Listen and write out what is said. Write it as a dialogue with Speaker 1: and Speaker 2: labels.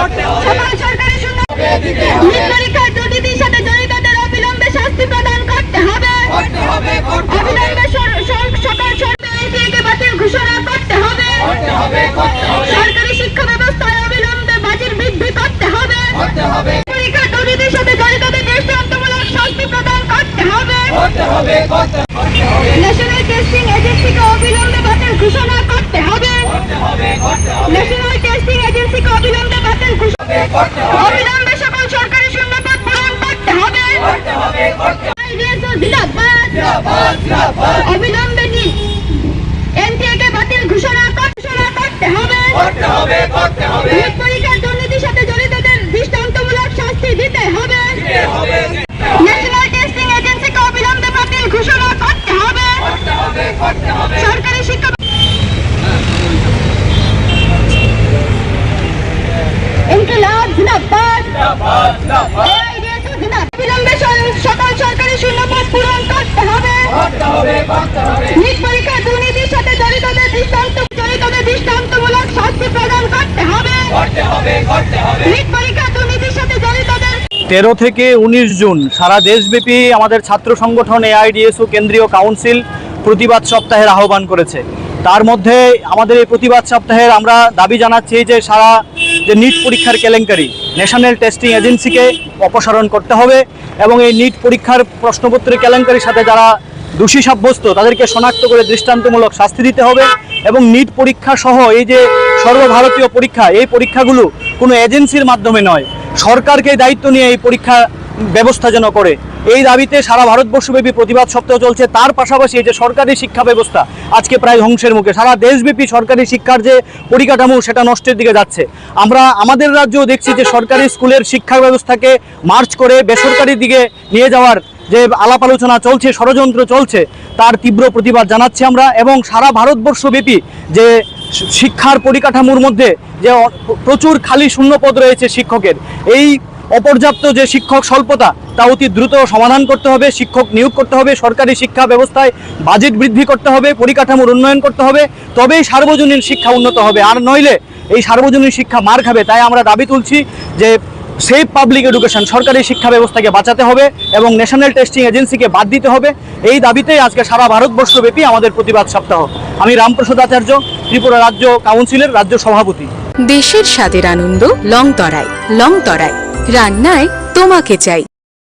Speaker 1: সকল সরকারি শূন্য নিট পরীক্ষার দুর্নীতির সাথে জড়িতদের অবিলম্বে শাস্তি প্রদান করতে হবে। অবিলম্বে সকল সরকারিকে বাতিল ঘোষণা করতে হবে। সরকারি শিক্ষা ব্যবস্থায় অবিলম্বে বাজেট বৃদ্ধি করতে হবে। পরীক্ষার দুর্নীতির সাথে জড়িতদের দৃষ্টান্তমূলক শাস্তি প্রদান করতে হবে। ন্যাশনাল টেস্টিং এজেন্সিকে অবিলম্বে বাতিল ঘোষণা করতে হবে। ন্যাশনাল টেস্টিং এজেন্সিকে অবিলম্বে বাতিল ঘোষণা অবিলম্বে সকল সরকারি শূন্যপদ পূরণ করতে হবে। অবিলম্বে এনটিএকে বাতিল ঘোষণা করতে হবে। নিট পরীক্ষার দুর্নীতির সাথে জড়িতদের দৃষ্টান্তমূলক শাস্তি দিতে হবে। ন্যাশনাল টেস্টিং এজেন্সিকে অবিলম্বে বাতিল ঘোষণা করতে হবে। সরকারি শিক্ষা ইনকিলাব জিন্দাবাদ। অবিলম্বে সকল সরকারি শূন্যপদ পূরণ করতে হবে। নিট পরীক্ষার দুর্নীতির সাথে জড়িতদের দৃষ্টান্তমূলক শাস্তি প্রদান করতে হবে। নিট পরীক্ষার দুর্নীতির সাথে জড়িতদের
Speaker 2: 13 থেকে 19 জুন সারা দেশব্যাপী আমাদের ছাত্র সংগঠন এআইডিএসও কেন্দ্রীয় কাউন্সিল প্রতিবাদ সপ্তাহের আহ্বান করেছে। তার মধ্যে আমাদের এই প্রতিবাদ সপ্তাহের আমরা দাবি জানাচ্ছি যে সারা যে নিট পরীক্ষার কেলেঙ্কারি ন্যাশনাল টেস্টিং এজেন্সিকে অপসারণ করতে হবে এবং এই নিট পরীক্ষার প্রশ্নপত্রের কেলেঙ্কারির সাথে যারা দোষী সাব্যস্ত তাদেরকে শনাক্ত করে দৃষ্টান্তমূলক শাস্তি দিতে হবে এবং নিট পরীক্ষা সহ এই যে সর্বভারতীয় পরীক্ষা এই পরীক্ষাগুলো কোনো এজেন্সির মাধ্যমে নয়, সরকারকে দায়িত্ব নিয়ে এই পরীক্ষা ব্যবস্থা যেন করে। এই দাবিতে সারা ভারতবর্ষব্যাপী প্রতিবাদ সপ্তাহ চলছে। তার পাশাপাশি এই যে সরকারি শিক্ষা ব্যবস্থা আজকে প্রায় ধ্বংসের মুখে, সারা দেশব্যাপী সরকারি শিক্ষার যে পরিকাঠামো সেটা নষ্টের দিকে যাচ্ছে। আমরা আমাদের রাজ্যেও দেখছি যে সরকারি স্কুলের শিক্ষা ব্যবস্থাকে মার্চ করে বেসরকারি দিকে নিয়ে যাওয়ার যে আলাপ আলোচনা চলছে, ষড়যন্ত্র চলছে, তার তীব্র প্রতিবাদ জানাচ্ছি আমরা। এবং সারা ভারতবর্ষব্যাপী যে শিক্ষার পরিকাঠামোর মধ্যে যে প্রচুর খালি শূন্যপদ রয়েছে শিক্ষকের, এই অপর্যাপ্ত যে শিক্ষক স্বল্পতা তা অতি দ্রুত সমাধান করতে হবে। শিক্ষক নিয়োগ করতে হবে, সরকারি শিক্ষা ব্যবস্থায় বাজেট বৃদ্ধি করতে হবে, পরিকাঠামোর উন্নয়ন করতে হবে, তবেই সার্বজনীন শিক্ষা উন্নত হবে। আর নইলে এই সার্বজনীন শিক্ষা মার খাবে। তাই আমরা দাবি তুলছি যে সেফ পাবলিক এডুকেশন, সরকারি শিক্ষা ব্যবস্থাকে বাঁচাতে হবে এবং ন্যাশনাল টেস্টিং এজেন্সিকে বাদ দিতে হবে। এই দাবিতেই আজকে সারা ভারতবর্ষব্যাপী আমাদের প্রতিবাদ সপ্তাহ। আমি রামপ্রসাদ আচার্য, ত্রিপুরা রাজ্য কাউন্সিলের রাজ্য সভাপতি।
Speaker 3: দেশের স্বাদের আনন্দ লংতরায়। লংতরায় রান্নায় তোমাকে চাই।